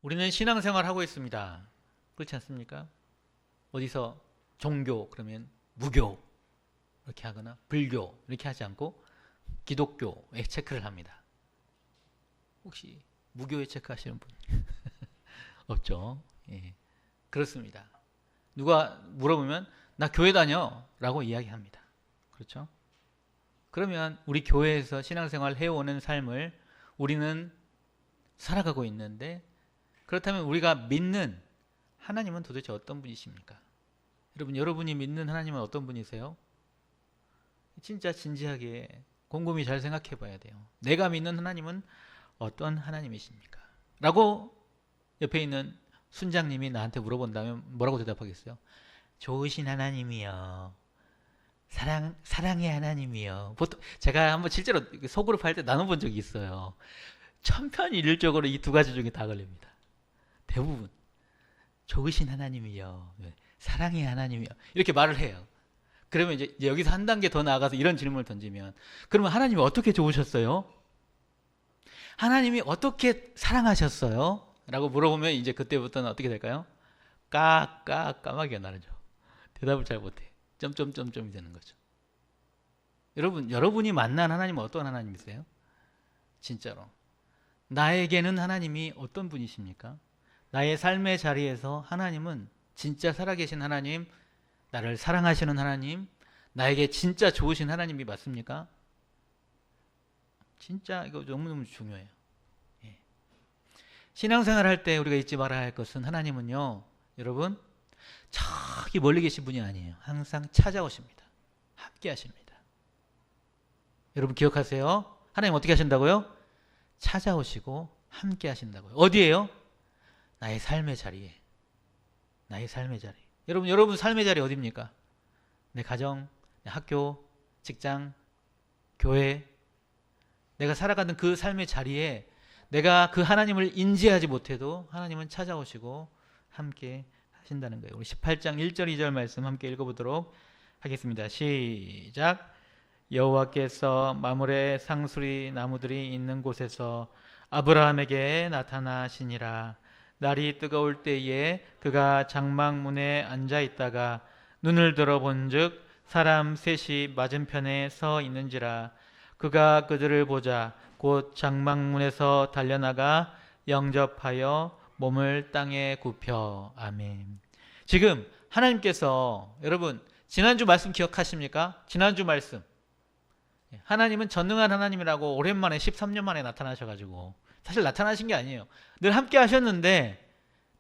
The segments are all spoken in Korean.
우리는 신앙생활 하고 있습니다. 그렇지 않습니까? 어디서 종교 그러면 무교 이렇게 하거나 불교 이렇게 하지 않고 기독교에 체크를 합니다. 혹시 무교에 체크하시는 분 없죠? 예, 그렇습니다. 누가 물어보면 나 교회 다녀 라고 이야기합니다. 그렇죠? 그러면 우리 교회에서 신앙생활 해오는 삶을 우리는 살아가고 있는데, 그렇다면 우리가 믿는 하나님은 도대체 어떤 분이십니까? 여러분이 믿는 하나님은 어떤 분이세요? 진짜 진지하게 곰곰이 잘 생각해 봐야 돼요. 내가 믿는 하나님은 어떤 하나님이십니까? 라고 옆에 있는 순장님이 나한테 물어본다면 뭐라고 대답하겠어요? 좋으신 하나님이요. 사랑의 하나님이요. 보통 제가 한번 실제로 소그룹 할 때 나눠본 적이 있어요. 천편일률적으로 이 두 가지 중에 다 걸립니다. 대부분 좋으신 하나님이요, 사랑의 하나님이요, 이렇게 말을 해요. 그러면 이제 여기서 한 단계 더 나아가서 이런 질문을 던지면, 그러면 하나님이 어떻게 좋으셨어요? 하나님이 어떻게 사랑하셨어요? 라고 물어보면 이제 그때부터는 어떻게 될까요? 까마귀가 나르죠. 대답을 잘 못해. 점점점점이 되는 거죠. 여러분이 만난 하나님은 어떤 하나님이세요? 진짜로 나에게는 하나님이 어떤 분이십니까? 나의 삶의 자리에서 하나님은 진짜 살아계신 하나님, 나를 사랑하시는 하나님, 나에게 진짜 좋으신 하나님이 맞습니까? 진짜 이거 너무너무 중요해요. 예. 신앙생활 할 때 우리가 잊지 말아야 할 것은, 하나님은요, 여러분, 저기 멀리 계신 분이 아니에요. 항상 찾아오십니다. 함께 하십니다. 여러분 기억하세요. 하나님 어떻게 하신다고요? 찾아오시고 함께 하신다고요. 어디에요? 나의 삶의 자리에. 나의 삶의 자리. 여러분 삶의 자리 어디입니까? 내 가정, 내 학교, 직장, 교회. 내가 살아가는 그 삶의 자리에 내가 그 하나님을 인지하지 못해도 하나님은 찾아오시고 함께 하신다는 거예요. 우리 18장 1절 2절 말씀 함께 읽어보도록 하겠습니다. 시작. 여호와께서 마므레 상수리 나무들이 있는 곳에서 아브라함에게 나타나시니라. 날이 뜨거울 때에 그가 장막문에 앉아 있다가 눈을 들어본즉 사람 셋이 맞은편에 서 있는지라. 그가 그들을 보자 곧 장막문에서 달려나가 영접하여 몸을 땅에 굽혀. 아멘. 지금 하나님께서, 여러분 지난주 말씀 기억하십니까? 지난주 말씀, 하나님은 전능한 하나님이라고 오랜만에 13년 만에 나타나셔가지고, 사실 나타나신 게 아니에요. 늘 함께 하셨는데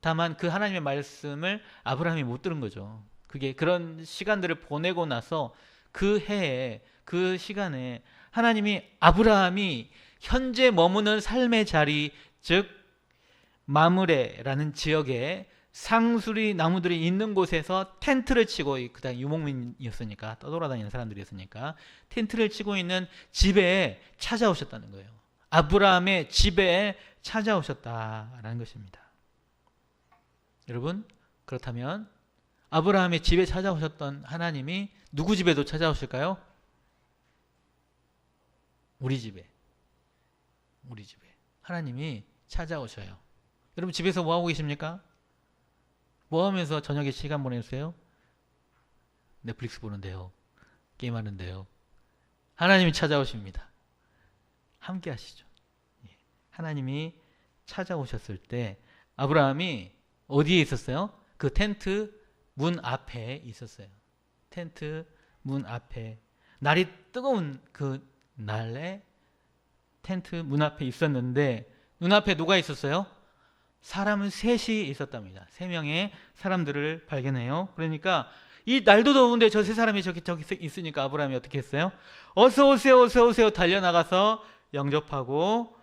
다만 그 하나님의 말씀을 아브라함이 못 들은 거죠. 그게 그런 시간들을 보내고 나서 그 해에, 그 시간에 하나님이 아브라함이 현재 머무는 삶의 자리, 즉 마므레라는 지역에 상수리 나무들이 있는 곳에서 텐트를 치고, 그다음 유목민이었으니까 떠돌아다니는 사람들이었으니까 텐트를 치고 있는 집에 찾아오셨다는 거예요. 아브라함의 집에 찾아오셨다라는 것입니다. 여러분, 그렇다면 아브라함의 집에 찾아오셨던 하나님이 누구 집에도 찾아오실까요? 우리 집에 하나님이 찾아오셔요. 여러분 집에서 뭐 하고 계십니까? 뭐 하면서 저녁에 시간 보내세요? 넷플릭스 보는데요, 게임하는데요. 하나님이 찾아오십니다. 함께 하시죠. 하나님이 찾아오셨을 때 아브라함이 어디에 있었어요? 그 텐트 문 앞에 있었어요. 텐트 문 앞에. 날이 뜨거운 그 날에 텐트 문 앞에 있었는데 눈앞에 누가 있었어요? 사람은 셋이 있었답니다. 3명의 사람들을 발견해요. 그러니까 이 날도 더운데 저 세 사람이 저기 있으니까 아브라함이 어떻게 했어요? 어서 오세요 달려나가서 영접하고,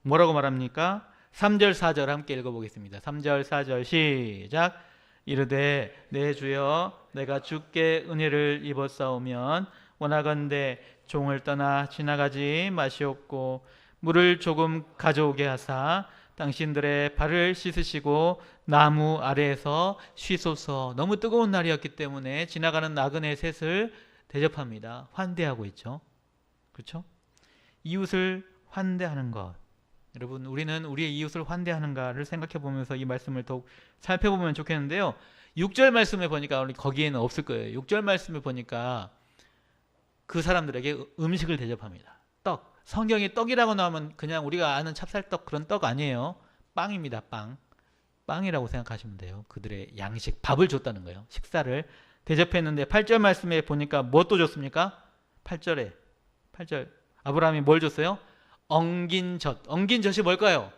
뭐라고 말합니까? 3절 4절 함께 읽어보겠습니다. 3절 4절 시작. 이르되 내 주여 내가 주께 은혜를 입었사오면 원하건대 종을 떠나 지나가지 마시옵고 물을 조금 가져오게 하사 당신들의 발을 씻으시고 나무 아래에서 쉬소서. 너무 뜨거운 날이었기 때문에 지나가는 나그네 셋을 대접합니다. 환대하고 있죠. 그렇죠? 이웃을 환대하는 것. 여러분, 우리는 우리의 이웃을 환대하는가를 생각해 보면서 이 말씀을 더욱 살펴보면 좋겠는데요. 6절 말씀에 보니까 거기에는 없을 거예요. 6절 말씀에 보니까 그 사람들에게 음식을 대접합니다. 떡. 성경에 떡이라고 나오면 그냥 우리가 아는 찹쌀떡 그런 떡 아니에요. 빵입니다. 빵. 빵이라고 생각하시면 돼요. 그들의 양식, 밥을 줬다는 거예요. 식사를 대접했는데 8절 말씀에 보니까 뭐 또 줬습니까? 8절 아브라함이 뭘 줬어요? 엉긴 젖. 엉긴 젖이 뭘까요?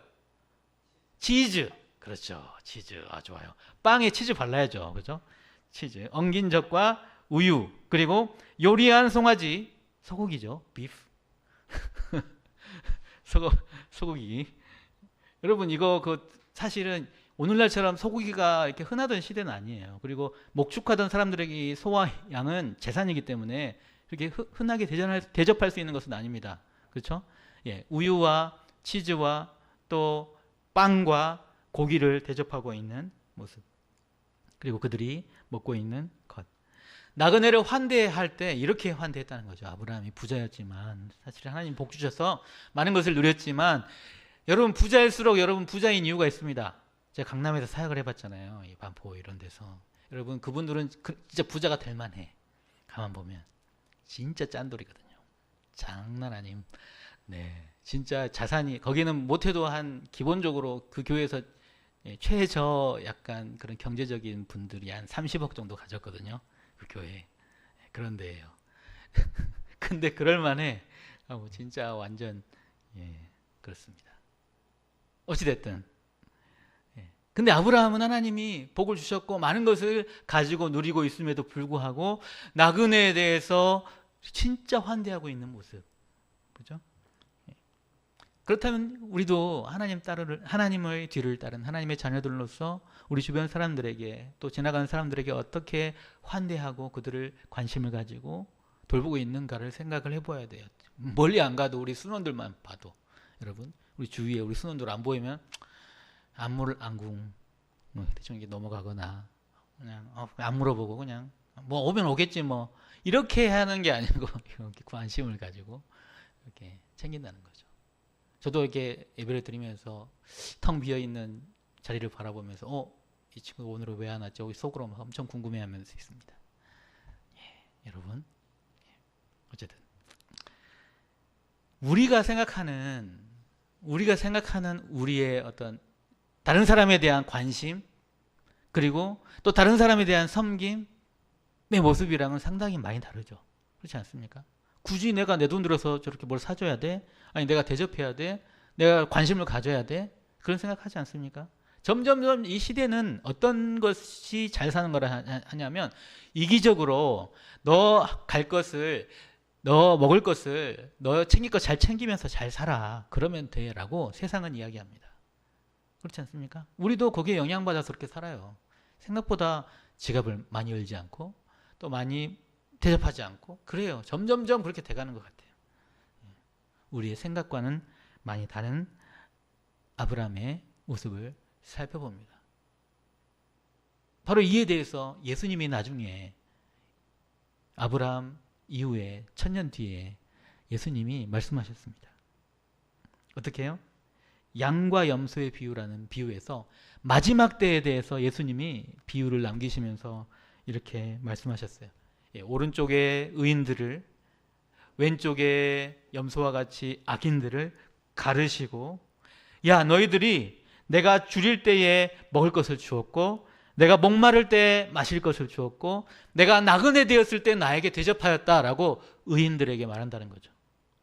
치즈. 그렇죠. 치즈. 좋아요. 빵에 치즈 발라야죠. 그렇죠? 치즈. 엉긴 젖과 우유. 그리고 요리한 송아지. 소고기죠. 비프. 소고기. 여러분, 이거 사실은 오늘날처럼 소고기가 이렇게 흔하던 시대는 아니에요. 그리고 목축하던 사람들에게 소와 양은 재산이기 때문에 그렇게 흔하게 대접할 수 있는 것은 아닙니다. 그렇죠? 예, 우유와 치즈와 또 빵과 고기를 대접하고 있는 모습. 그리고 그들이 먹고 있는 것. 나그네를 환대할 때 이렇게 환대했다는 거죠. 아브라함이 부자였지만 사실 하나님 복 주셔서 많은 것을 누렸지만 여러분, 부자일수록 여러분 부자인 이유가 있습니다. 제가 강남에서 사역을 해봤잖아요. 이 반포 이런 데서. 여러분, 그분들은 진짜 부자가 될 만해. 가만 보면 진짜 짠돌이거든요. 장난 아님. 네, 진짜 자산이 거기는 못해도 한 기본적으로 그 교회에서 최저 약간 그런 경제적인 분들이 한 30억 정도 가졌거든요. 그 교회. 그런 데예요. 근데 그럴만해. 진짜 완전 그렇습니다. 어찌됐든. 근데 아브라함은 하나님이 복을 주셨고 많은 것을 가지고 누리고 있음에도 불구하고 나그네에 대해서 진짜 환대하고 있는 모습. 그죠? 그렇다면 우리도 하나님의 뒤를 따른 하나님의 자녀들로서 우리 주변 사람들에게 또 지나가는 사람들에게 어떻게 환대하고 그들을 관심을 가지고 돌보고 있는가를 생각을 해봐야 돼요. 멀리 안 가도 우리 순원들만 봐도, 여러분, 우리 주위에 우리 순원들 안 보이면 안무를 안궁 대충 이게 넘어가거나 그냥 안 물어보고 그냥 뭐 오면 오겠지 뭐 이렇게 하는 게 아니고 이렇게 관심을 가지고 이렇게 챙긴다는 거죠. 저도 이렇게 예배를 드리면서 텅 비어 있는 자리를 바라보면서 이 친구 오늘은 왜 안 왔지? 속으로 엄청 궁금해하면서 있습니다. 여러분, 어쨌든 우리가 생각하는 우리의 어떤 다른 사람에 대한 관심, 그리고 또 다른 사람에 대한 섬김의 모습이랑은 상당히 많이 다르죠. 그렇지 않습니까? 굳이 내가 내 돈 들어서 저렇게 뭘 사줘야 돼? 아니 내가 대접해야 돼? 내가 관심을 가져야 돼? 그런 생각하지 않습니까? 점점 이 시대는 어떤 것이 잘 사는 거라 하냐면 이기적으로 너 갈 것을, 너 먹을 것을, 너 챙길 것 잘 챙기면서 잘 살아. 그러면 돼 라고 세상은 이야기합니다. 그렇지 않습니까? 우리도 거기에 영향받아서 그렇게 살아요. 생각보다 지갑을 많이 열지 않고 또 많이 대접하지 않고 그래요. 점점점 그렇게 돼가는 것 같아요. 우리의 생각과는 많이 다른 아브라함의 모습을 살펴봅니다. 바로 이에 대해서 예수님이 나중에 아브라함 이후에 1000년 뒤에 예수님이 말씀하셨습니다. 어떻게 해요? 양과 염소의 비유라는 비유에서 마지막 때에 대해서 예수님이 비유를 남기시면서 이렇게 말씀하셨어요. 오른쪽에 의인들을, 왼쪽에 염소와 같이 악인들을 가르시고, 야 너희들이 내가 줄일 때에 먹을 것을 주었고 내가 목마를 때 마실 것을 주었고 내가 나그네 되었을 때 나에게 대접하였다라고 의인들에게 말한다는 거죠.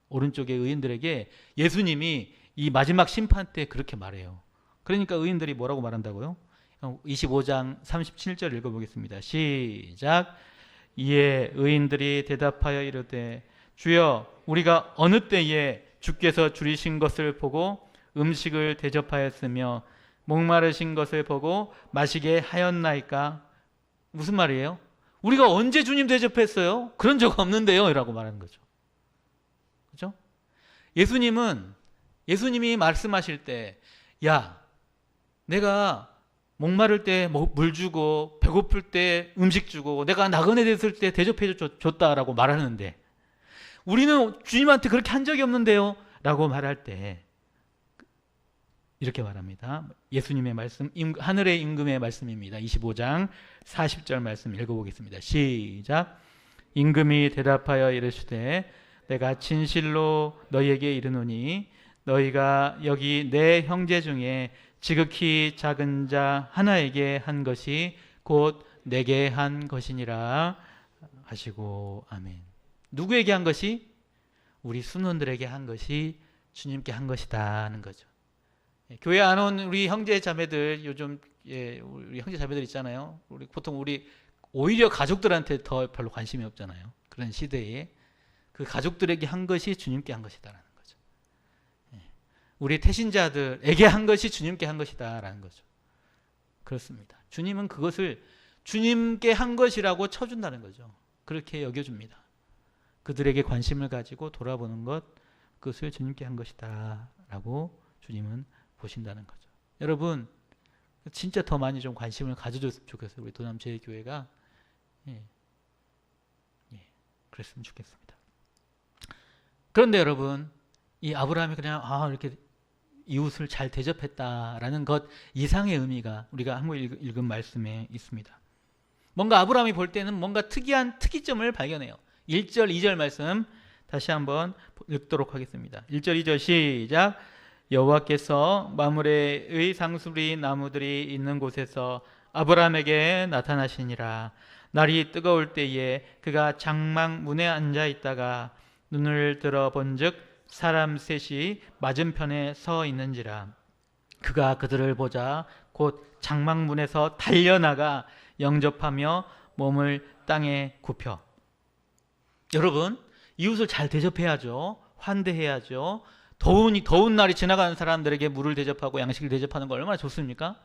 오른쪽의 의인들에게 예수님이 이 마지막 심판 때 그렇게 말해요. 그러니까 의인들이 뭐라고 말한다고요? 25장 37절 읽어보겠습니다. 시작. 이에 의인들이 대답하여 이르되 주여 우리가 어느 때에 주께서 줄이신 것을 보고 음식을 대접하였으며 목마르신 것을 보고 마시게 하였나이까? 무슨 말이에요? 우리가 언제 주님 대접했어요? 그런 적 없는데요 라고 말하는 거죠. 그렇죠? 예수님이 말씀하실 때, 야 내가 목마를 때 물 주고 배고플 때 음식 주고 내가 나그네 됐을 때 대접해 줬다라고 말하는데 우리는 주님한테 그렇게 한 적이 없는데요 라고 말할 때 이렇게 말합니다. 예수님의 말씀, 하늘의 임금의 말씀입니다. 25장 40절 말씀 읽어보겠습니다. 시작. 임금이 대답하여 이르시되 내가 진실로 너희에게 이르노니 너희가 여기 내 형제 중에 지극히 작은 자 하나에게 한 것이 곧 내게 한 것이니라 하시고 아멘. 누구에게 한 것이? 우리 순원들에게 한 것이 주님께 한 것이다 하는 거죠. 교회 안 온 우리 형제 자매들, 요즘 우리 형제 자매들 있잖아요. 보통 오히려 가족들한테 더 별로 관심이 없잖아요. 그런 시대에 그 가족들에게 한 것이 주님께 한 것이다라는 거죠. 우리 태신자들에게 한 것이 주님께 한 것이다라는 거죠. 그렇습니다. 주님은 그것을 주님께 한 것이라고 쳐준다는 거죠. 그렇게 여겨줍니다. 그들에게 관심을 가지고 돌아보는 것, 그것을 주님께 한 것이다라고 주님은 보신다는 거죠. 여러분, 진짜 더 많이 좀 관심을 가져줬으면 좋겠어요. 우리 도남제일교회가 그랬으면 좋겠습니다. 그런데 여러분, 이 아브라함이 그냥 이렇게 이웃을 잘 대접했다라는 것 이상의 의미가 우리가 한번 읽은 말씀에 있습니다. 뭔가 아브라함이 볼 때는 뭔가 특이한 특이점을 발견해요. 1절, 2절 말씀 다시 한번 읽도록 하겠습니다. 1절, 2절 시작. 여호와께서 마므레의 상수리 나무들이 있는 곳에서 아브라함에게 나타나시니라. 날이 뜨거울 때에 그가 장막 문에 앉아 있다가 눈을 들어 본즉 사람 셋이 맞은편에 서 있는지라. 그가 그들을 보자 곧 장막 문에서 달려나가 영접하며 몸을 땅에 굽혀. 여러분, 이웃을 잘 대접해야죠. 환대해야죠. 더운 날이 지나가는 사람들에게 물을 대접하고 양식을 대접하는 거 얼마나 좋습니까?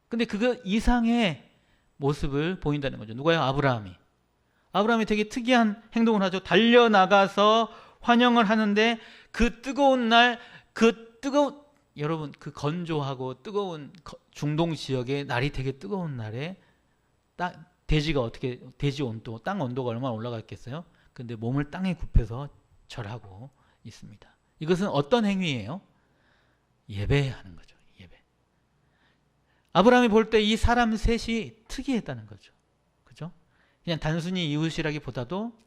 근데 그거 이상의 모습을 보인다는 거죠. 누가요? 아브라함이 되게 특이한 행동을 하죠. 달려나가서 환영을 하는데 그 뜨거운 날, 여러분, 그 건조하고 뜨거운 중동 지역에 날이 되게 뜨거운 날에 돼지 온도, 땅 온도가 얼마나 올라갔겠어요? 근데 몸을 땅에 굽혀서 절하고 있습니다. 이것은 어떤 행위예요? 예배하는 거죠. 예배. 아브라함이 볼 때 이 사람 셋이 특이했다는 거죠. 그죠? 그냥 단순히 이웃이라기보다도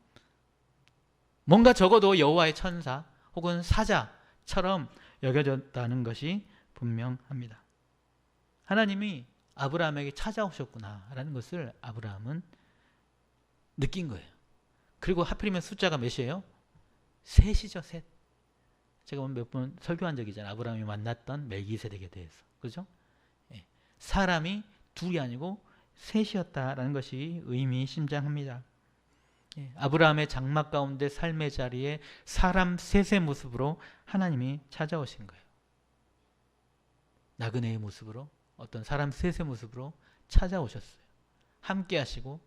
뭔가 적어도 여호와의 천사 혹은 사자처럼 여겨졌다는 것이 분명합니다. 하나님이 아브라함에게 찾아오셨구나라는 것을 아브라함은 느낀 거예요. 그리고 하필이면 숫자가 몇이에요? 셋이죠, 셋. 제가 몇 번 설교한 적이 있잖아요. 아브라함이 만났던 멜기세덱에 대해서. 그죠? 사람이 둘이 아니고 셋이었다라는 것이 의미심장합니다. 아브라함의 장막 가운데 삶의 자리에 사람 셋의 모습으로 하나님이 찾아오신 거예요. 나그네의 모습으로, 어떤 사람 셋의 모습으로 찾아오셨어요. 함께 하시고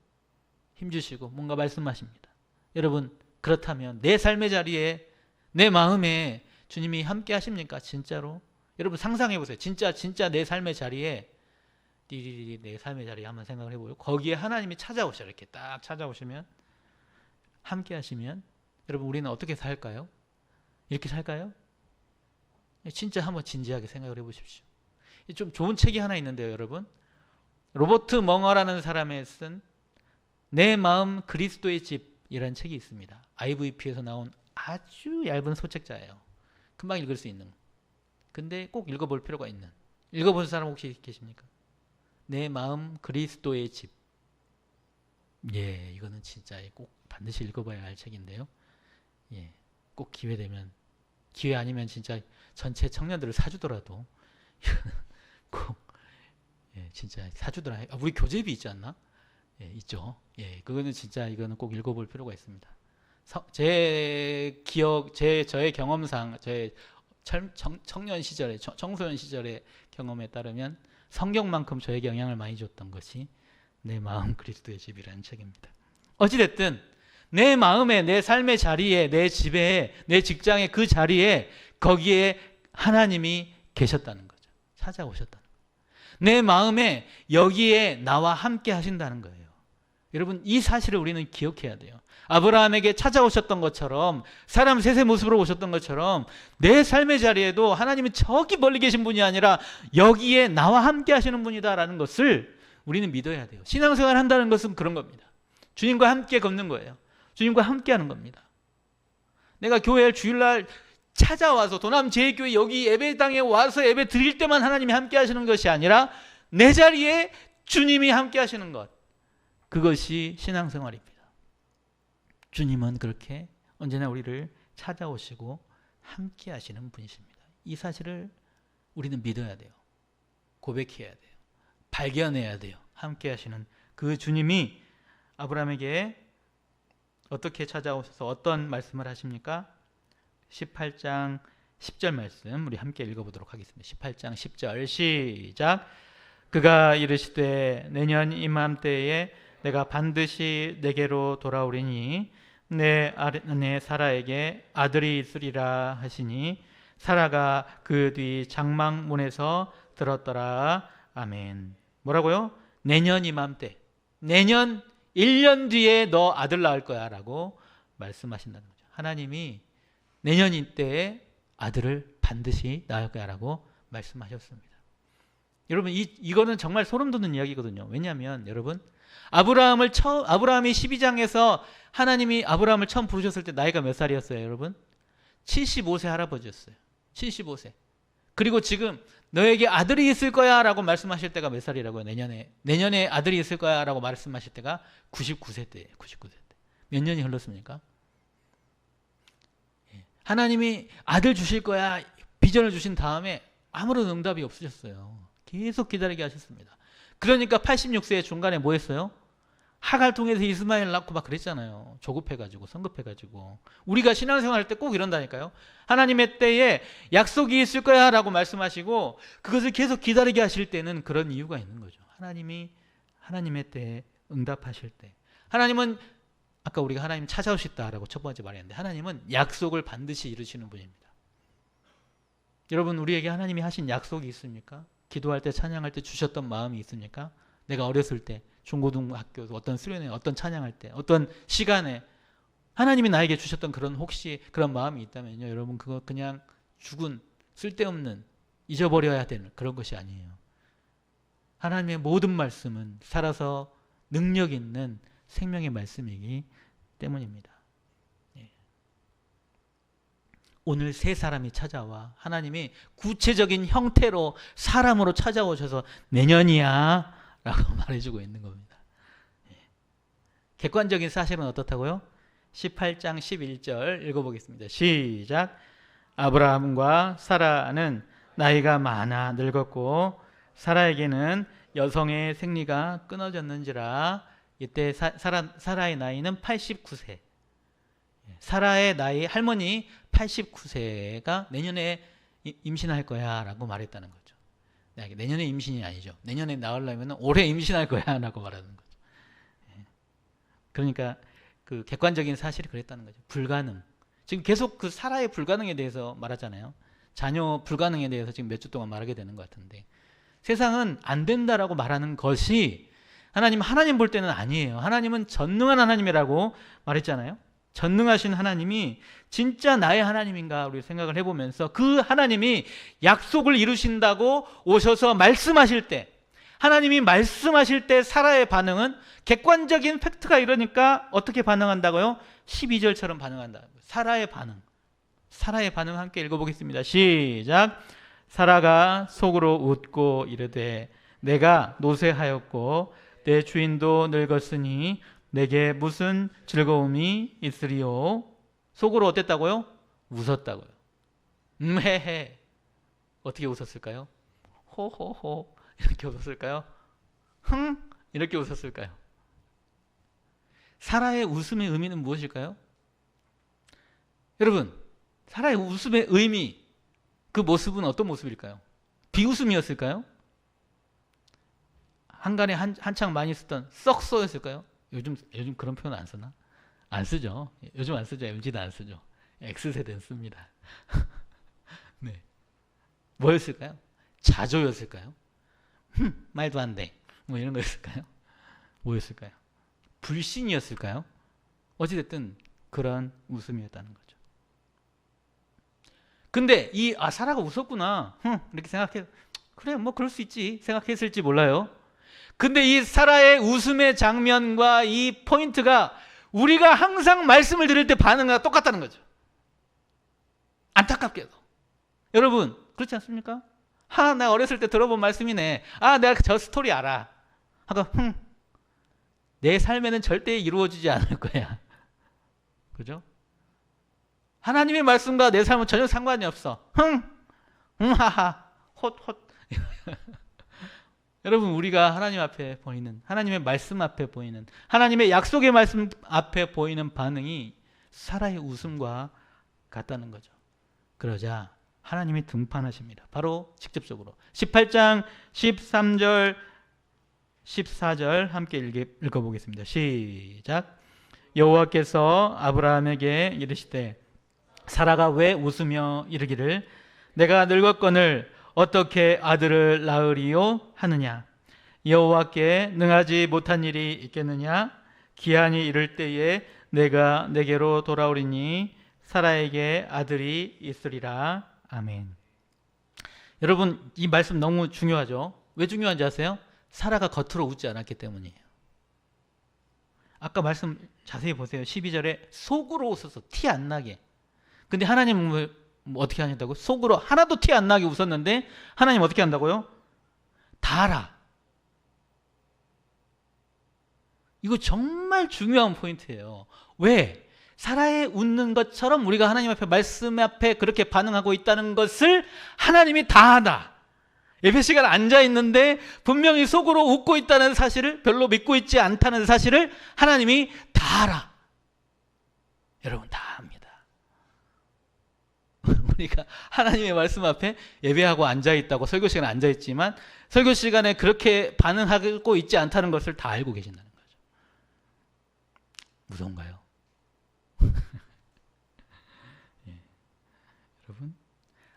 힘주시고 뭔가 말씀하십니다. 여러분, 그렇다면 내 삶의 자리에, 내 마음에 주님이 함께 하십니까? 진짜로? 여러분 상상해 보세요. 진짜 내 삶의 자리에, 내 삶의 자리에 한번 생각을 해보요. 거기에 하나님이 찾아오셔. 이렇게 딱 찾아오시면, 함께 하시면, 여러분 우리는 어떻게 살까요? 이렇게 살까요? 진짜 한번 진지하게 생각을 해보십시오. 좀 좋은 책이 하나 있는데요, 여러분. 로버트 멍어라는 사람이 쓴 내 마음 그리스도의 집이라는 책이 있습니다. IVP에서 나온 아주 얇은 소책자예요. 금방 읽을 수 있는. 근데 꼭 읽어볼 필요가 있는. 읽어본 사람 혹시 계십니까? 내 마음 그리스도의 집. 이거는 진짜 꼭 반드시 읽어봐야 할 책인데요. 꼭 기회 되면, 기회 아니면 진짜 전체 청년들을 사주더라도 꼭 진짜 사주더라. 우리 교재비 있지 않나? 있죠. 그거는 진짜 이거는 꼭 읽어볼 필요가 있습니다. 제 기억, 저의 경험상, 저의 청년 시절에, 청소년 시절의 경험에 따르면 성경만큼 저에게 영향을 많이 줬던 것이 내 마음 그리스도의 집이라는 책입니다. 어찌됐든 내 마음에, 내 삶의 자리에, 내 집에, 내 직장의 그 자리에, 거기에 하나님이 계셨다는 거죠. 찾아오셨다는 거예요. 내 마음에 여기에 나와 함께 하신다는 거예요. 여러분, 이 사실을 우리는 기억해야 돼요. 아브라함에게 찾아오셨던 것처럼, 사람 셋의 모습으로 오셨던 것처럼 내 삶의 자리에도 하나님은 저기 멀리 계신 분이 아니라 여기에 나와 함께 하시는 분이다라는 것을 우리는 믿어야 돼요. 신앙생활 한다는 것은 그런 겁니다. 주님과 함께 걷는 거예요. 주님과 함께 하는 겁니다. 내가 교회를 주일날 찾아와서 도남제일교회 여기 예배당에 와서 예배 드릴 때만 하나님이 함께 하시는 것이 아니라 내 자리에 주님이 함께 하시는 것, 그것이 신앙생활입니다. 주님은 그렇게 언제나 우리를 찾아오시고 함께 하시는 분이십니다. 이 사실을 우리는 믿어야 돼요. 고백해야 돼요. 발견해야 돼요. 함께 하시는 그 주님이 아브라함에게 어떻게 찾아오셔서 어떤 말씀을 하십니까? 18장 10절 말씀 우리 함께 읽어보도록 하겠습니다. 18장 10절 시작. 그가 이르시되 내년 이맘때에 내가 반드시 내게로 돌아오리니 내 아내 사라에게 아들이 있으리라 하시니 사라가 그 뒤 장막문에서 들었더라. 아멘. 뭐라고요? 내년 이맘때, 내년 1년 뒤에 너 아들 낳을 거야 라고 말씀하신다는 거죠. 하나님이 내년 이때에 아들을 반드시 낳을 거야 라고 말씀하셨습니다. 여러분, 이거는 정말 소름 돋는 이야기거든요. 왜냐하면 여러분, 아브라함이 12장에서 하나님이 아브라함을 처음 부르셨을 때 나이가 몇 살이었어요, 여러분? 75세 할아버지였어요. 75세. 그리고 지금 너에게 아들이 있을 거야 라고 말씀하실 때가 몇 살이라고요? 내년에 아들이 있을 거야 라고 말씀하실 때가 99세 때예요. 99세 때. 몇 년이 흘렀습니까? 하나님이 아들 주실 거야 비전을 주신 다음에 아무런 응답이 없으셨어요. 계속 기다리게 하셨습니다. 그러니까 86세에 중간에 뭐 했어요? 하갈 통해서 이스마엘 낳고 막 그랬잖아요. 조급해가지고 성급해가지고. 우리가 신앙생활 할 때 꼭 이런다니까요. 하나님의 때에 약속이 있을 거야 라고 말씀하시고 그것을 계속 기다리게 하실 때는 그런 이유가 있는 거죠. 하나님이 하나님의 때에 응답하실 때, 하나님은 아까 우리가 하나님 찾아오셨다라고 첫 번째 말했는데 하나님은 약속을 반드시 이루시는 분입니다. 여러분, 우리에게 하나님이 하신 약속이 있습니까? 기도할 때 찬양할 때 주셨던 마음이 있습니까? 내가 어렸을 때 중고등학교 어떤 수련회 어떤 찬양할 때 어떤 시간에 하나님이 나에게 주셨던 그런 혹시 그런 마음이 있다면요, 여러분, 그거 그냥 죽은 쓸데없는 잊어버려야 되는 그런 것이 아니에요. 하나님의 모든 말씀은 살아서 능력 있는 생명의 말씀이기 때문입니다. 오늘 세 사람이 찾아와 하나님이 구체적인 형태로 사람으로 찾아오셔서 내년이야 라고 말해주고 있는 겁니다. 객관적인 사실은 어떻다고요? 18장 11절 읽어보겠습니다. 시작. 아브라함과 사라는 나이가 많아 늙었고 사라에게는 여성의 생리가 끊어졌는지라. 이때 사라의 나이는 89세. 사라의 나이, 할머니 89세가 내년에 임신할 거야 라고 말했다는 거죠. 내년에 임신이 아니죠. 내년에 나으려면 올해 임신할 거야 라고 말하는 거죠. 그러니까 그 객관적인 사실이 그랬다는 거죠. 불가능. 지금 계속 그 사라의 불가능에 대해서 말하잖아요. 자녀 불가능에 대해서 지금 몇 주 동안 말하게 되는 것 같은데, 세상은 안 된다라고 말하는 것이 하나님 볼 때는 아니에요. 하나님은 전능한 하나님이라고 말했잖아요. 전능하신 하나님이 진짜 나의 하나님인가 우리 생각을 해보면서 그 하나님이 약속을 이루신다고 오셔서 말씀하실 때, 하나님이 말씀하실 때 사라의 반응은 객관적인 팩트가 이러니까 어떻게 반응한다고요? 12절처럼 반응한다. 사라의 반응 함께 읽어보겠습니다. 시작. 사라가 속으로 웃고 이르되 내가 노쇠하였고 내 주인도 늙었으니 내게 무슨 즐거움이 있으리요? 속으로 어땠다고요? 웃었다고요. 헤헤. 어떻게 웃었을까요? 호호호 이렇게 웃었을까요? 흥 이렇게 웃었을까요? 사라의 웃음의 의미는 무엇일까요? 여러분, 사라의 웃음의 의미, 그 모습은 어떤 모습일까요? 비웃음이었을까요? 한간에 한창 많이 쓰던 썩소였을까요? 요즘 그런 표현 안 쓰나? 안 쓰죠. 요즘 안 쓰죠. MZ도 안 쓰죠. X세대는 씁니다. 네. 뭐였을까요? 자조였을까요? 말도 안 돼. 뭐 이런 거였을까요? 뭐였을까요? 불신이었을까요? 어찌됐든 그런 웃음이었다는 거죠. 근데 사라가 웃었구나, 이렇게 생각해, 그래 뭐 그럴 수 있지 생각했을지 몰라요. 근데 이 사라의 웃음의 장면과 이 포인트가 우리가 항상 말씀을 들을 때 반응과 똑같다는 거죠. 안타깝게도. 여러분 그렇지 않습니까? 나 어렸을 때 들어본 말씀이네. 내가 저 스토리 알아. 하고 내 삶에는 절대 이루어지지 않을 거야. 그죠? 하나님의 말씀과 내 삶은 전혀 상관이 없어. 하하, 헛. 여러분 우리가 하나님 앞에 보이는, 하나님의 말씀 앞에 보이는, 하나님의 약속의 말씀 앞에 보이는 반응이 사라의 웃음과 같다는 거죠. 그러자 하나님이 등판하십니다. 바로 직접적으로 18장 13절 14절 함께 읽어보겠습니다. 시작. 여호와께서 아브라함에게 이르시되 사라가 왜 웃으며 이르기를 내가 늙었거늘 어떻게 아들을 낳으리요 하느냐. 여호와께 능하지 못한 일이 있겠느냐. 기한이 이를 때에 내가 내게로 돌아오리니 사라에게 아들이 있으리라. 아멘. 여러분 이 말씀 너무 중요하죠. 왜 중요한지 아세요? 사라가 겉으로 웃지 않았기 때문이에요. 아까 말씀 자세히 보세요. 12절에 속으로 웃어서 티 안 나게. 근데 하나님은 뭐 어떻게 하냐고? 속으로 하나도 티 안 나게 웃었는데 하나님 어떻게 한다고요? 다 알아. 이거 정말 중요한 포인트예요. 왜? 사라의 웃는 것처럼 우리가 하나님 앞에 말씀 앞에 그렇게 반응하고 있다는 것을 하나님이 다 알아. 예배 시간 앉아 있는데 분명히 속으로 웃고 있다는 사실을, 별로 믿고 있지 않다는 사실을 하나님이 다 알아. 여러분 다 압니다. 우리가 하나님의 말씀 앞에 예배하고 앉아 있다고 설교 시간에 앉아 있지만 설교 시간에 그렇게 반응하고 있지 않다는 것을 다 알고 계신다는 거죠. 무서운가요? 예. 여러분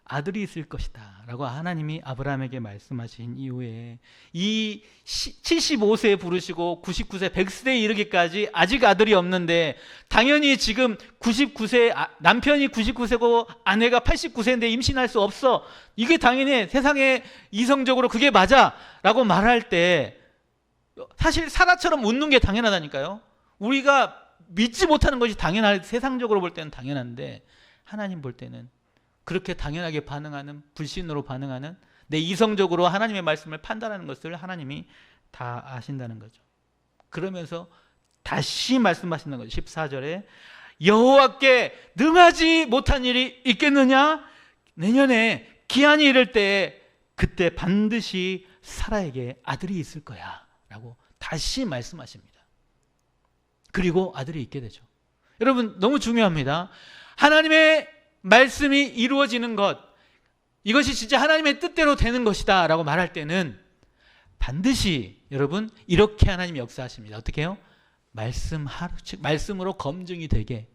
아들이 있을 것이다 라고 하나님이 아브라함에게 말씀하신 이후에 이 75세에 부르시고 99세 100세에 이르기까지 아직 아들이 없는데 당연히 지금 99세 남편이 99세고 아내가 89세인데 임신할 수 없어. 이게 당연히 세상에 이성적으로 그게 맞아 라고 말할 때 사실 사라처럼 웃는 게 당연하다니까요. 우리가 믿지 못하는 것이 세상적으로 볼 때는 당연한데 하나님 볼 때는 그렇게 당연하게 반응하는, 불신으로 반응하는, 내 이성적으로 하나님의 말씀을 판단하는 것을 하나님이 다 아신다는 거죠. 그러면서 다시 말씀하시는 거죠. 14절에 여호와께 능하지 못한 일이 있겠느냐? 내년에 기한이 이를 때에 그때 반드시 사라에게 아들이 있을 거야 라고 다시 말씀하십니다. 그리고 아들이 있게 되죠. 여러분 너무 중요합니다. 하나님의 말씀이 이루어지는 것, 이것이 진짜 하나님의 뜻대로 되는 것이다 라고 말할 때는 반드시 여러분 이렇게 하나님이 역사하십니다. 어떻게 해요? 말씀으로 검증이 되게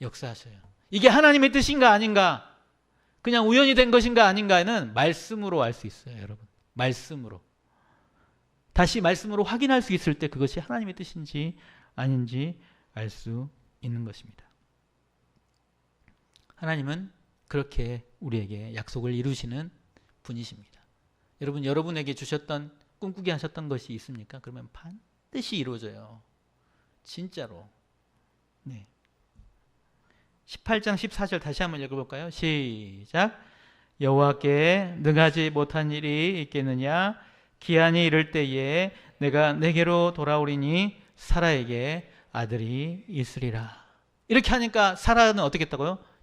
역사하셔요. 이게 하나님의 뜻인가 아닌가, 그냥 우연히 된 것인가 아닌가는 말씀으로 알 수 있어요. 여러분 말씀으로 다시 말씀으로 확인할 수 있을 때 그것이 하나님의 뜻인지 아닌지 알 수 있는 것입니다. 하나님은 그렇게 우리에게 약속을 이루시는 분이십니다. 여러분 여러분에게 주셨던, 꿈꾸게 하셨던 것이 있습니까? 그러면 반드시 이루어져요. 진짜로. 네. 18장 14절 다시 한번 읽어볼까요? 시작. 여호와께 능하지 못한 일이 있겠느냐? 기한이 이를 때에 내가 내게로 돌아오리니 사라에게 아들이 있으리라. 이렇게 하니까 사라는 어떻게 했다고요?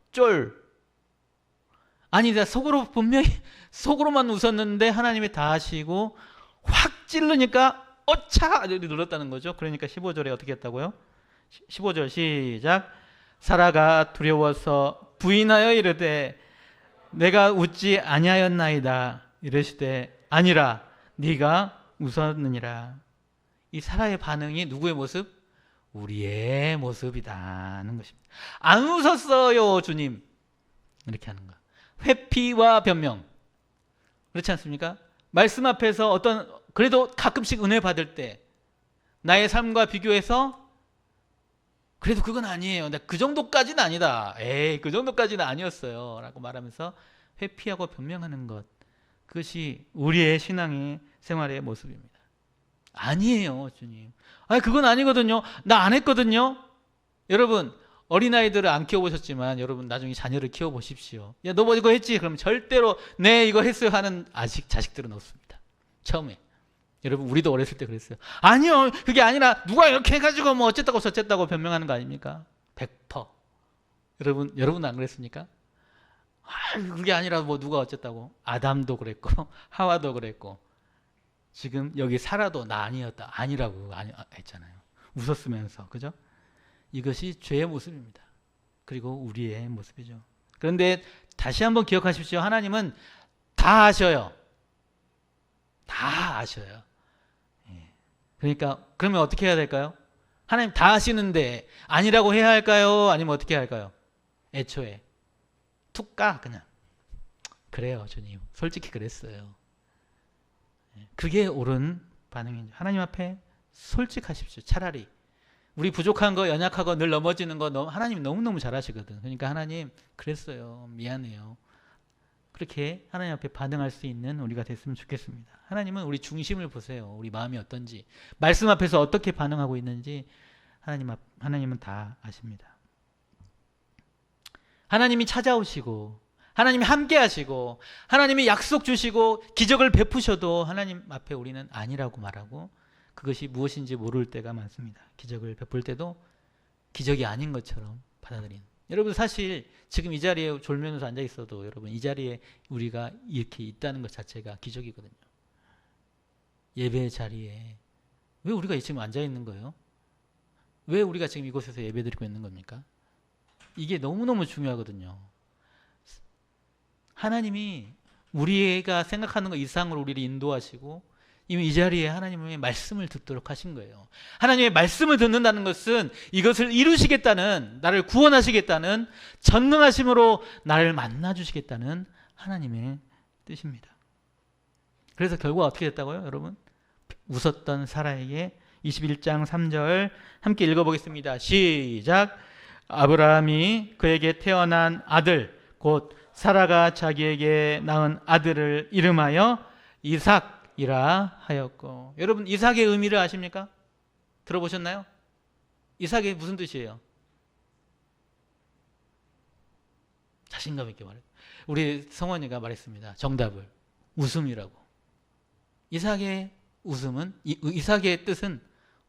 아니 내가 분명히 속으로만 웃었는데 하나님이 다 하시고 확 찌르니까 어차 눌렀다는 거죠. 그러니까 15절에 어떻게 했다고요? 15절 시작. 사라가 두려워서 부인하여 이르되 내가 웃지 아니하였나이다. 이르시되 아니라 네가 웃었느니라. 이 사라의 반응이 누구의 모습? 우리의 모습이다는 것입니다. 안 웃었어요 주님, 이렇게 하는 거. 회피와 변명, 그렇지 않습니까? 말씀 앞에서 그래도 가끔씩 은혜 받을 때 나의 삶과 비교해서 그래도 그건 아니에요. 근데 그 정도까지는 아니다. 에이, 그 정도까지는 아니었어요. 라고 말하면서 회피하고 변명하는 것. 그것이 우리의 신앙의 생활의 모습입니다. 아니에요, 주님. 아니, 그건 아니거든요. 나 안 했거든요. 여러분, 어린아이들을 안 키워보셨지만 여러분 나중에 자녀를 키워보십시오. 야, 너 뭐 이거 했지? 그럼 절대로 네, 이거 했어요 하는 자식들은 없습니다. 처음에. 여러분, 우리도 어렸을 때 그랬어요. 아니요, 그게 아니라 누가 이렇게 해가지고 뭐 어쨌다고 저쨌다고 변명하는 거 아닙니까? 100%. 여러분 안 그랬습니까? 아, 그게 아니라 뭐 누가 어쨌다고. 아담도 그랬고 하와도 그랬고 지금 여기 사라도 나 아니었다. 아니라고 했잖아요. 웃었으면서. 그죠? 이것이 죄의 모습입니다. 그리고 우리의 모습이죠. 그런데 다시 한번 기억하십시오. 하나님은 다 아셔요. 다 아셔요. 그러니까 그러면 어떻게 해야 될까요? 하나님 다 아시는데 아니라고 해야 할까요? 아니면 어떻게 해야 할까요? 애초에 툭 까 그냥. 그래요, 주님. 솔직히 그랬어요. 그게 옳은 반응이죠. 하나님 앞에 솔직하십시오. 차라리 우리 부족한 거, 연약하고 늘 넘어지는 거 하나님 너무너무 잘하시거든. 그러니까 하나님 그랬어요. 미안해요. 그렇게 하나님 앞에 반응할 수 있는 우리가 됐으면 좋겠습니다. 하나님은 우리 중심을 보세요. 우리 마음이 어떤지, 말씀 앞에서 어떻게 반응하고 있는지 하나님은 다 아십니다. 하나님이 찾아오시고 하나님이 함께 하시고 하나님이 약속 주시고 기적을 베푸셔도 하나님 앞에 우리는 아니라고 말하고 그것이 무엇인지 모를 때가 많습니다. 기적을 베풀 때도 기적이 아닌 것처럼 받아들이는. 여러분, 사실 지금 이 자리에 졸면서 앉아 있어도 여러분 이 자리에 우리가 이렇게 있다는 것 자체가 기적이거든요. 예배 자리에 왜 우리가 지금 앉아 있는 거예요? 왜 우리가 지금 이곳에서 예배 드리고 있는 겁니까? 이게 너무너무 중요하거든요. 하나님이 우리가 생각하는 것 이상으로 우리를 인도하시고 이미 이 자리에 하나님의 말씀을 듣도록 하신 거예요. 하나님의 말씀을 듣는다는 것은 이것을 이루시겠다는, 나를 구원하시겠다는, 전능하심으로 나를 만나주시겠다는 하나님의 뜻입니다. 그래서 결과가 어떻게 됐다고요, 여러분? 웃었던 사라에게 21장 3절 함께 읽어보겠습니다. 시작. 아브라함이 그에게 태어난 아들 곧 사라가 자기에게 낳은 아들을 이름하여 이삭이라 하였고. 여러분, 이삭의 의미를 아십니까? 들어보셨나요? 이삭이 무슨 뜻이에요? 자신감 있게 말해요. 우리 성원이가 말했습니다. 정답을. 웃음이라고. 이삭의 웃음은, 이삭의 뜻은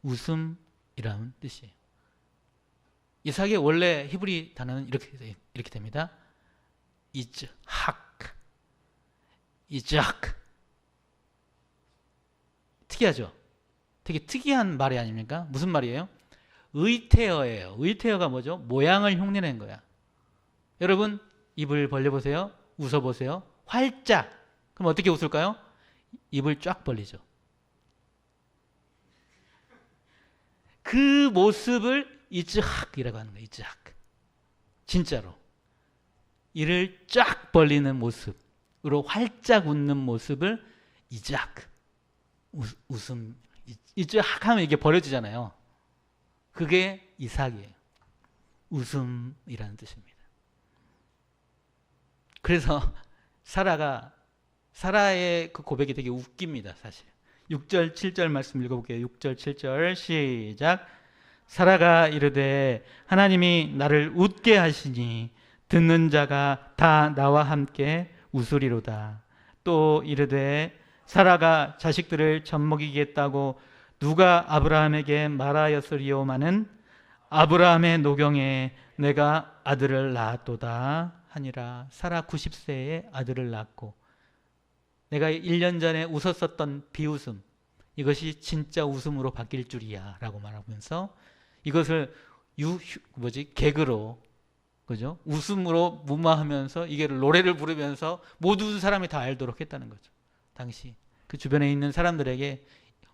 웃음이라는 뜻이에요. 이삭의 원래 히브리 단어는 이렇게 됩니다. 이즈학. 특이하죠? 되게 특이한 말이 아닙니까? 무슨 말이에요? 의태어예요. 의태어가 뭐죠? 모양을 흉내낸 거야. 여러분, 입을 벌려보세요. 웃어보세요. 활짝. 그럼 어떻게 웃을까요? 입을 쫙 벌리죠. 그 모습을 이즈학이라고 하는 거예요. 이즈학. 진짜로. 이를 쫙 벌리는 모습으로 활짝 웃는 모습을 이즈학. 웃음. 이즈학 하면 이게 벌어지잖아요. 그게 이삭이에요. 웃음이라는 뜻입니다. 그래서 사라의 그 고백이 되게 웃깁니다, 사실. 6절, 7절 말씀 읽어볼게요. 6절, 7절 시작. 사라가 이르되 하나님이 나를 웃게 하시니 듣는 자가 다 나와 함께 웃으리로다. 또 이르되 사라가 자식들을 젖먹이겠다고 누가 아브라함에게 말하였으리오마는 아브라함의 노경에 내가 아들을 낳았도다 하니라. 사라 90세에 아들을 낳고 내가 1년 전에 웃었었던 비웃음, 이것이 진짜 웃음으로 바뀔 줄이야 라고 말하면서 이것을 개그로, 그죠? 웃음으로 무마하면서 이게 노래를 부르면서 모든 사람이 다 알도록 했다는 거죠. 당시 그 주변에 있는 사람들에게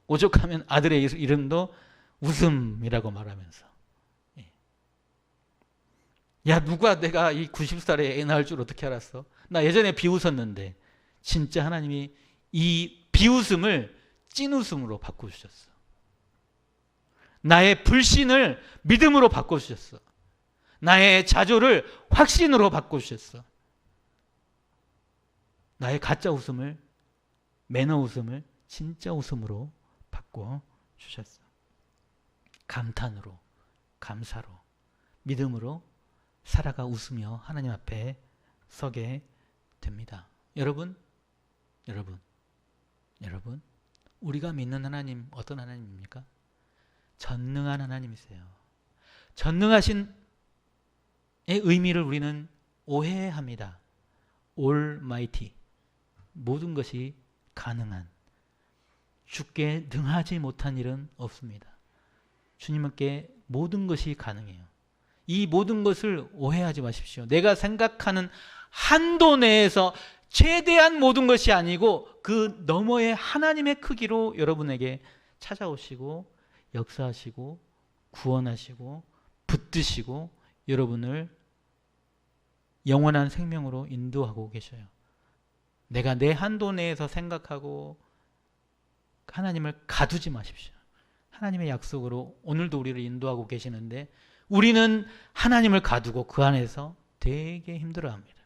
오죽하면 아들의 이름도 웃음이라고 말하면서, 야, 누가 내가 이 90살에 애 낳을 줄 어떻게 알았어? 나 예전에 비웃었는데 진짜 하나님이 이 비웃음을 찐웃음으로 바꾸셨어. 나의 불신을 믿음으로 바꿔주셨어. 나의 자조를 확신으로 바꿔주셨어. 나의 가짜 웃음을, 매너 웃음을 진짜 웃음으로 바꿔주셨어. 감탄으로, 감사로, 믿음으로 살아가 웃으며 하나님 앞에 서게 됩니다. 여러분, 우리가 믿는 하나님 어떤 하나님입니까? 전능한 하나님이세요. 전능하신 의미를 우리는 오해합니다. Almighty, 모든 것이 가능한, 주께 능하지 못한 일은 없습니다. 주님께 모든 것이 가능해요. 이 모든 것을 오해하지 마십시오. 내가 생각하는 한도 내에서 최대한 모든 것이 아니고 그 너머의 하나님의 크기로 여러분에게 찾아오시고 역사하시고 구원하시고 붙드시고 여러분을 영원한 생명으로 인도하고 계셔요. 내가 내 한도 내에서 생각하고 하나님을 가두지 마십시오. 하나님의 약속으로 오늘도 우리를 인도하고 계시는데 우리는 하나님을 가두고 그 안에서 되게 힘들어합니다.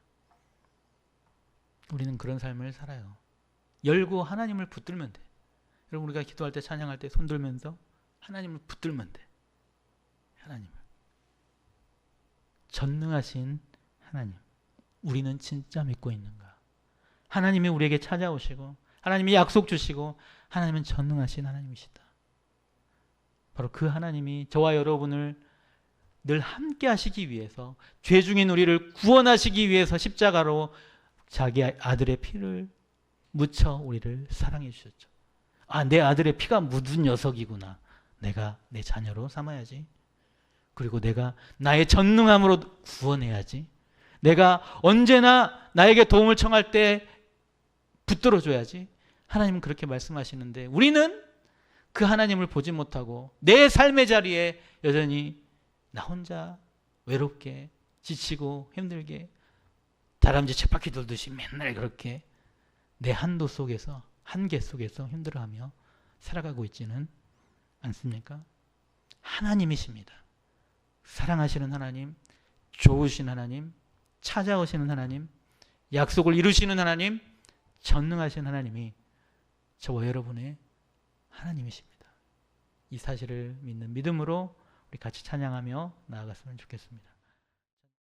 우리는 그런 삶을 살아요. 열고 하나님을 붙들면 돼. 여러분, 우리가 기도할 때, 찬양할 때 손 들면서 하나님을 붙들면 돼. 하나님을. 전능하신 하나님, 우리는 진짜 믿고 있는가? 하나님이 우리에게 찾아오시고 하나님이 약속 주시고 하나님은 전능하신 하나님이시다. 바로 그 하나님이 저와 여러분을 늘 함께 하시기 위해서, 죄 중인 우리를 구원하시기 위해서 십자가로 자기 아들의 피를 묻혀 우리를 사랑해 주셨죠. 아, 내 아들의 피가 묻은 녀석이구나. 내가 내 자녀로 삼아야지. 그리고 내가 나의 전능함으로 구원해야지. 내가 언제나 나에게 도움을 청할 때 붙들어 줘야지. 하나님은 그렇게 말씀하시는데 우리는 그 하나님을 보지 못하고 내 삶의 자리에 여전히 나 혼자 외롭게 지치고 힘들게 다람쥐 쳇바퀴 돌듯이 맨날 그렇게 내 한도 속에서, 한계 속에서 힘들어하며 살아가고 있지는 않습니까? 하나님이십니다. 사랑하시는 하나님, 좋으신 하나님, 찾아오시는 하나님, 약속을 이루시는 하나님, 전능하신 하나님이 저와 여러분의 하나님이십니다. 이 사실을 믿는 믿음으로 우리 같이 찬양하며 나아갔으면 좋겠습니다.